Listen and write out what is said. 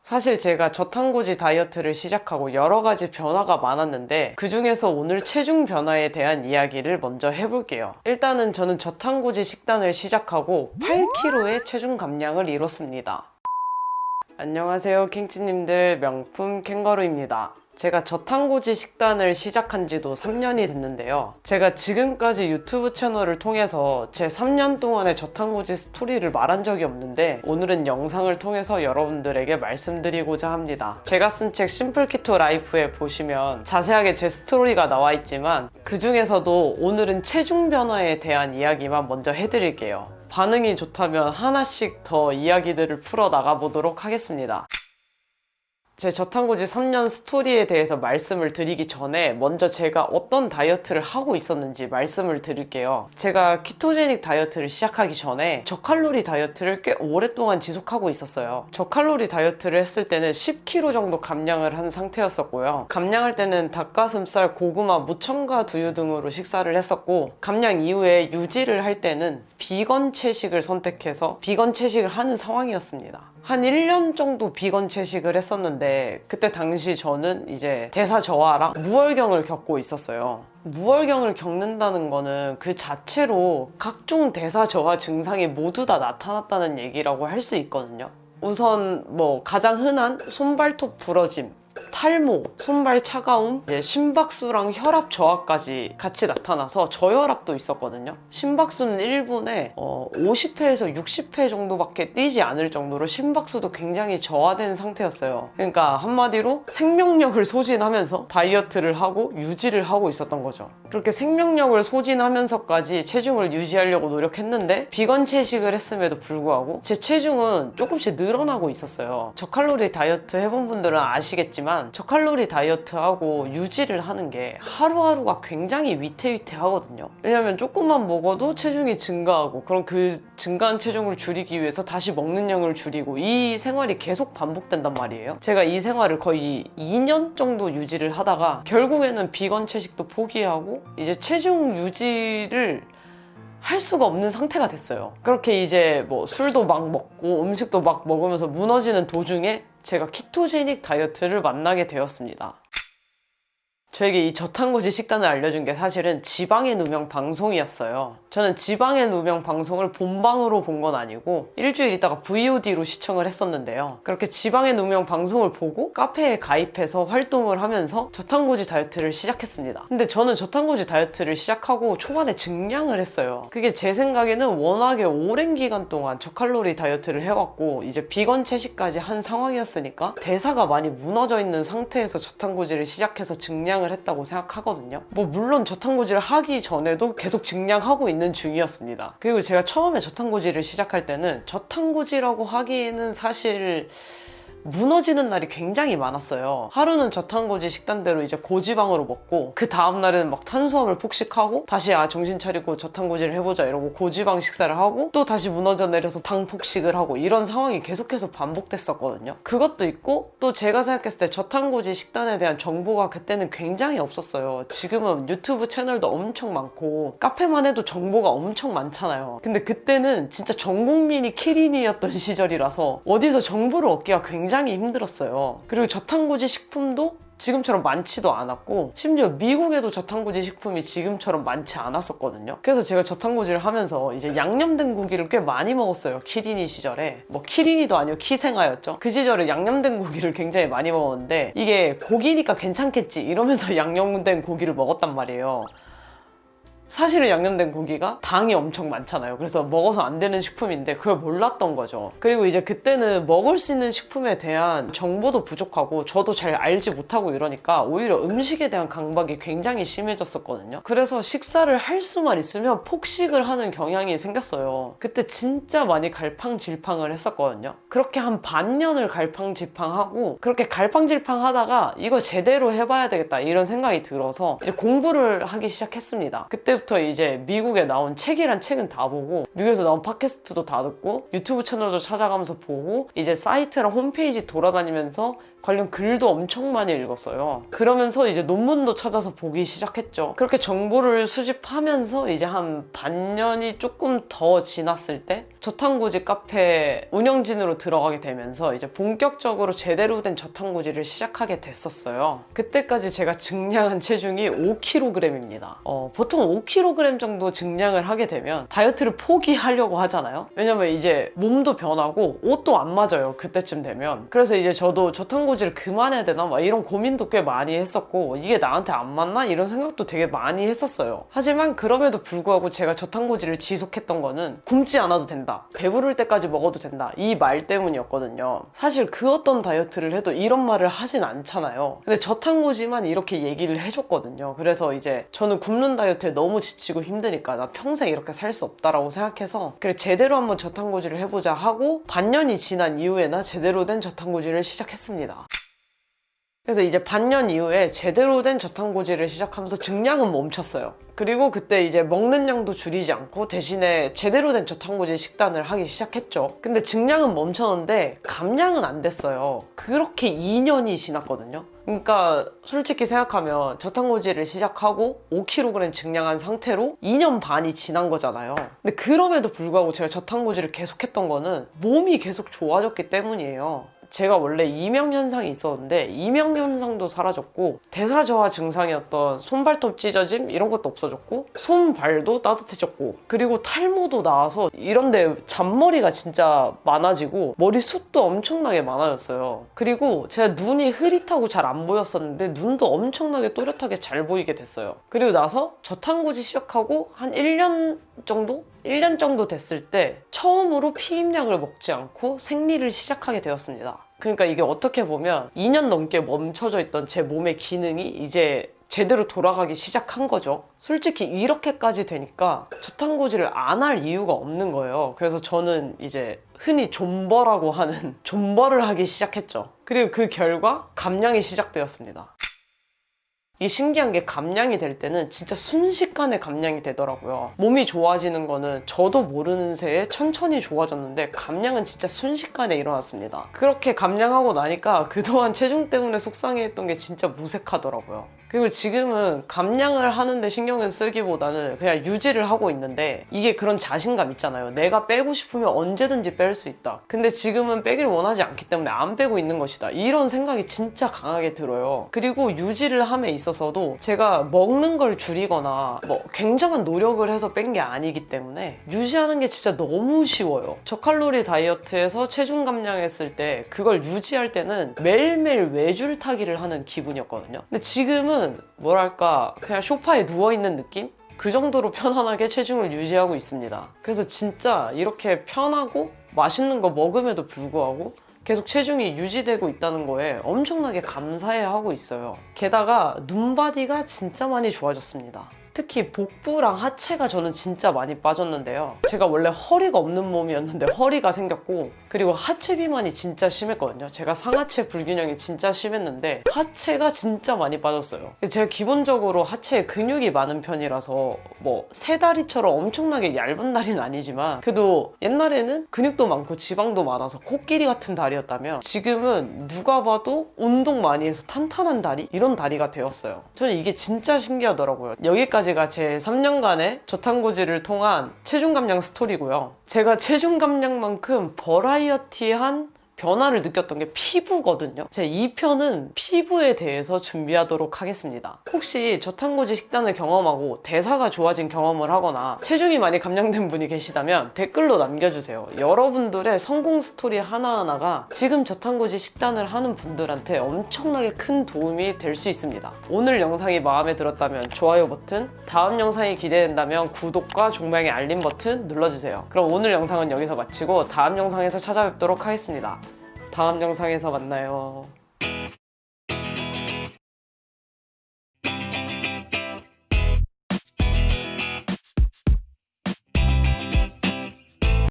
사실 제가 저탄고지 다이어트를 시작하고 여러 가지 변화가 많았는데 그 중에서 오늘 체중 변화에 대한 이야기를 먼저 해볼게요. 일단은 저는 저탄고지 식단을 시작하고 8kg의 체중 감량을 이뤘습니다. 안녕하세요 캥찌님들, 명품 캥거루입니다. 제가 저탄고지 식단을 시작한 지도 3년이 됐는데요. 제가 지금까지 유튜브 채널을 통해서 제 3년 동안의 저탄고지 스토리를 말한 적이 없는데 오늘은 영상을 통해서 여러분들에게 말씀드리고자 합니다. 제가 쓴 책 심플 키토 라이프에 보시면 자세하게 제 스토리가 나와 있지만 그 중에서도 오늘은 체중 변화에 대한 이야기만 먼저 해드릴게요. 반응이 좋다면 하나씩 더 이야기들을 풀어 나가보도록 하겠습니다. 제 저탄고지 3년 스토리에 대해서 말씀을 드리기 전에 먼저 제가 어떤 다이어트를 하고 있었는지 말씀을 드릴게요. 제가 키토제닉 다이어트를 시작하기 전에 저칼로리 다이어트를 꽤 오랫동안 지속하고 있었어요. 저칼로리 다이어트를 했을 때는 10kg 정도 감량을 한 상태였었고요. 감량할 때는 닭가슴살, 고구마, 무첨가 두유 등으로 식사를 했었고, 감량 이후에 유지를 할 때는 비건 채식을 선택해서 비건 채식을 하는 상황이었습니다. 한 1년 정도 비건 채식을 했었는데 그때 당시 저는 이제 대사 저하랑 무월경을 겪고 있었어요. 무월경을 겪는다는 거는 그 자체로 각종 대사 저하 증상이 모두 다 나타났다는 얘기라고 할 수 있거든요. 우선 가장 흔한 손발톱 부러짐, 탈모, 손발 차가움, 심박수랑 혈압 저하까지 같이 나타나서 저혈압도 있었거든요. 심박수는 1분에 50회에서 60회 정도밖에 뛰지 않을 정도로 심박수도 굉장히 저하된 상태였어요. 그러니까 한마디로 생명력을 소진하면서 다이어트를 하고 유지를 하고 있었던 거죠. 그렇게 생명력을 소진하면서까지 체중을 유지하려고 노력했는데 비건 채식을 했음에도 불구하고 제 체중은 조금씩 늘어나고 있었어요. 저칼로리 다이어트 해본 분들은 아시겠지만 저칼로리 다이어트하고 유지를 하는 게 하루하루가 굉장히 위태위태하거든요. 왜냐면 조금만 먹어도 체중이 증가하고, 그럼 그 증가한 체중을 줄이기 위해서 다시 먹는 양을 줄이고, 이 생활이 계속 반복된단 말이에요. 제가 이 생활을 거의 2년 정도 유지를 하다가 결국에는 비건 채식도 포기하고 이제 체중 유지를 할 수가 없는 상태가 됐어요. 그렇게 이제 술도 막 먹고 음식도 막 먹으면서 무너지는 도중에 제가 키토제닉 다이어트를 만나게 되었습니다. 저에게 이 저탄고지 식단을 알려준 게 사실은 지방의 누명 방송이었어요. 저는 지방의 누명 방송을 본방으로 본 건 아니고 일주일 있다가 VOD로 시청을 했었는데요. 그렇게 지방의 누명 방송을 보고 카페에 가입해서 활동을 하면서 저탄고지 다이어트를 시작했습니다. 근데 저는 저탄고지 다이어트를 시작하고 초반에 증량을 했어요. 그게 제 생각에는 워낙에 오랜 기간 동안 저칼로리 다이어트를 해왔고 이제 비건 채식까지 한 상황이었으니까 대사가 많이 무너져 있는 상태에서 저탄고지를 시작해서 증량을 했다고 생각하거든요. 물론 저탄고지를 하기 전에도 계속 증량하고 있는 중이었습니다. 그리고 제가 처음에 저탄고지를 시작할 때는 저탄고지라고 하기에는 사실 무너지는 날이 굉장히 많았어요. 하루는 저탄고지 식단대로 이제 고지방으로 먹고 그 다음날에는 막 탄수화물 폭식하고 다시 정신 차리고 저탄고지를 해보자 이러고 고지방 식사를 하고 또 다시 무너져 내려서 당 폭식을 하고, 이런 상황이 계속해서 반복됐었거든요. 그것도 있고 또 제가 생각했을 때 저탄고지 식단에 대한 정보가 그때는 굉장히 없었어요. 지금은 유튜브 채널도 엄청 많고 카페만 해도 정보가 엄청 많잖아요. 근데 그때는 진짜 전 국민이 키린이었던 시절이라서 어디서 정보를 얻기가 굉장히 힘들었어요. 그리고 저탄고지 식품도 지금처럼 많지도 않았고 심지어 미국에도 저탄고지 식품이 지금처럼 많지 않았었거든요. 그래서 제가 저탄고지를 하면서 이제 양념된 고기를 꽤 많이 먹었어요. 키린이 시절에. 키린이도 아니고 키생아였죠. 그 시절에 양념된 고기를 굉장히 많이 먹었는데 이게 고기니까 괜찮겠지 이러면서 양념된 고기를 먹었단 말이에요. 사실은 양념된 고기가 당이 엄청 많잖아요. 그래서 먹어서 안 되는 식품인데 그걸 몰랐던 거죠. 그리고 이제 그때는 먹을 수 있는 식품에 대한 정보도 부족하고 저도 잘 알지 못하고 이러니까 오히려 음식에 대한 강박이 굉장히 심해졌었거든요. 그래서 식사를 할 수만 있으면 폭식을 하는 경향이 생겼어요. 그때 진짜 많이 갈팡질팡을 했었거든요. 그렇게 한 반년을 갈팡질팡하고, 그렇게 갈팡질팡 하다가 이거 제대로 해봐야 되겠다 이런 생각이 들어서 이제 공부를 하기 시작했습니다. 그때 그때부터 이제 미국에 나온 책이란 책은 다 보고 미국에서 나온 팟캐스트도 다 듣고 유튜브 채널도 찾아가면서 보고 이제 사이트랑 홈페이지 돌아다니면서 관련 글도 엄청 많이 읽었어요. 그러면서 이제 논문도 찾아서 보기 시작했죠. 그렇게 정보를 수집하면서 이제 한 반년이 조금 더 지났을 때 저탄고지 카페 운영진으로 들어가게 되면서 이제 본격적으로 제대로 된 저탄고지를 시작하게 됐었어요. 그때까지 제가 증량한 체중이 5kg입니다. 보통 5kg 정도 증량을 하게 되면 다이어트를 포기하려고 하잖아요. 왜냐면 이제 몸도 변하고 옷도 안 맞아요. 그때쯤 되면. 그래서 이제 저도 저탄고지를 그만해야 되나 막 이런 고민도 꽤 많이 했었고 이게 나한테 안 맞나 이런 생각도 되게 많이 했었어요. 하지만 그럼에도 불구하고 제가 저탄고지를 지속했던 거는 굶지 않아도 된다, 배부를 때까지 먹어도 된다, 이 말 때문이었거든요. 사실 그 어떤 다이어트를 해도 이런 말을 하진 않잖아요. 근데 저탄고지만 이렇게 얘기를 해줬거든요. 그래서 이제 저는 굶는 다이어트에 너무 지치고 힘드니까 나 평생 이렇게 살 수 없다라고 생각해서 그래 제대로 한번 저탄고지를 해보자 하고 반년이 지난 이후에나 제대로 된 저탄고지를 시작했습니다. 그래서 이제 반년 이후에 제대로 된 저탄고지를 시작하면서 증량은 멈췄어요. 그리고 그때 이제 먹는 양도 줄이지 않고 대신에 제대로 된 저탄고지 식단을 하기 시작했죠. 근데 증량은 멈췄는데 감량은 안 됐어요. 그렇게 2년이 지났거든요. 그러니까 솔직히 생각하면 저탄고지를 시작하고 5kg 증량한 상태로 2년 반이 지난 거잖아요. 근데 그럼에도 불구하고 제가 저탄고지를 계속했던 거는 몸이 계속 좋아졌기 때문이에요. 제가 원래 이명현상이 있었는데 이명현상도 사라졌고 대사저하 증상이었던 손발톱 찢어짐 이런 것도 없어졌고 손발도 따뜻해졌고 그리고 탈모도 나와서 이런데 잔머리가 진짜 많아지고 머리숱도 엄청나게 많아졌어요. 그리고 제가 눈이 흐릿하고 잘 안 보였었는데 눈도 엄청나게 또렷하게 잘 보이게 됐어요. 그리고 나서 저탄고지 시작하고 한 1년 정도 됐을 때 처음으로 피임약을 먹지 않고 생리를 시작하게 되었습니다. 그러니까 이게 어떻게 보면 2년 넘게 멈춰져 있던 제 몸의 기능이 이제 제대로 돌아가기 시작한 거죠. 솔직히 이렇게까지 되니까 저탄고지를 안 할 이유가 없는 거예요. 그래서 저는 이제 흔히 존버라고 하는 존버를 하기 시작했죠. 그리고 그 결과 감량이 시작되었습니다. 이게 신기한 게 감량이 될 때는 진짜 순식간에 감량이 되더라고요. 몸이 좋아지는 거는 저도 모르는 새에 천천히 좋아졌는데 감량은 진짜 순식간에 일어났습니다. 그렇게 감량하고 나니까 그동안 체중 때문에 속상해했던 게 진짜 무색하더라고요. 그리고 지금은 감량을 하는데 신경을 쓰기보다는 그냥 유지를 하고 있는데 이게 그런 자신감 있잖아요. 내가 빼고 싶으면 언제든지 뺄 수 있다. 근데 지금은 빼길 원하지 않기 때문에 안 빼고 있는 것이다. 이런 생각이 진짜 강하게 들어요. 그리고 유지를 함에 있어서도 제가 먹는 걸 줄이거나 뭐 굉장한 노력을 해서 뺀 게 아니기 때문에 유지하는 게 진짜 너무 쉬워요. 저칼로리 다이어트에서 체중 감량했을 때 그걸 유지할 때는 매일매일 외줄타기를 하는 기분이었거든요. 근데 지금은 뭐랄까 그냥 소파에 누워있는 느낌? 그 정도로 편안하게 체중을 유지하고 있습니다. 그래서 진짜 이렇게 편하고 맛있는 거 먹음에도 불구하고 계속 체중이 유지되고 있다는 거에 엄청나게 감사해하고 있어요. 게다가 눈바디가 진짜 많이 좋아졌습니다. 특히 복부랑 하체가 저는 진짜 많이 빠졌는데요. 제가 원래 허리가 없는 몸이었는데 허리가 생겼고 그리고 하체 비만이 진짜 심했거든요. 제가 상하체 불균형이 진짜 심했는데 하체가 진짜 많이 빠졌어요. 제가 기본적으로 하체에 근육이 많은 편이라서 뭐 새다리처럼 엄청나게 얇은 다리는 아니지만 그래도 옛날에는 근육도 많고 지방도 많아서 코끼리 같은 다리였다면 지금은 누가 봐도 운동 많이 해서 탄탄한 다리? 이런 다리가 되었어요. 저는 이게 진짜 신기하더라고요. 여기까지가 제 3년간의 저탄고지를 통한 체중 감량 스토리고요. 제가 체중 감량만큼 버라이어티한 변화를 느꼈던 게 피부거든요. 제 2편은 피부에 대해서 준비하도록 하겠습니다. 혹시 저탄고지 식단을 경험하고 대사가 좋아진 경험을 하거나 체중이 많이 감량된 분이 계시다면 댓글로 남겨주세요. 여러분들의 성공 스토리 하나하나가 지금 저탄고지 식단을 하는 분들한테 엄청나게 큰 도움이 될 수 있습니다. 오늘 영상이 마음에 들었다면 좋아요 버튼, 다음 영상이 기대된다면 구독과 종방의 알림 버튼 눌러주세요. 그럼 오늘 영상은 여기서 마치고 다음 영상에서 찾아뵙도록 하겠습니다. 다음 영상에서 만나요.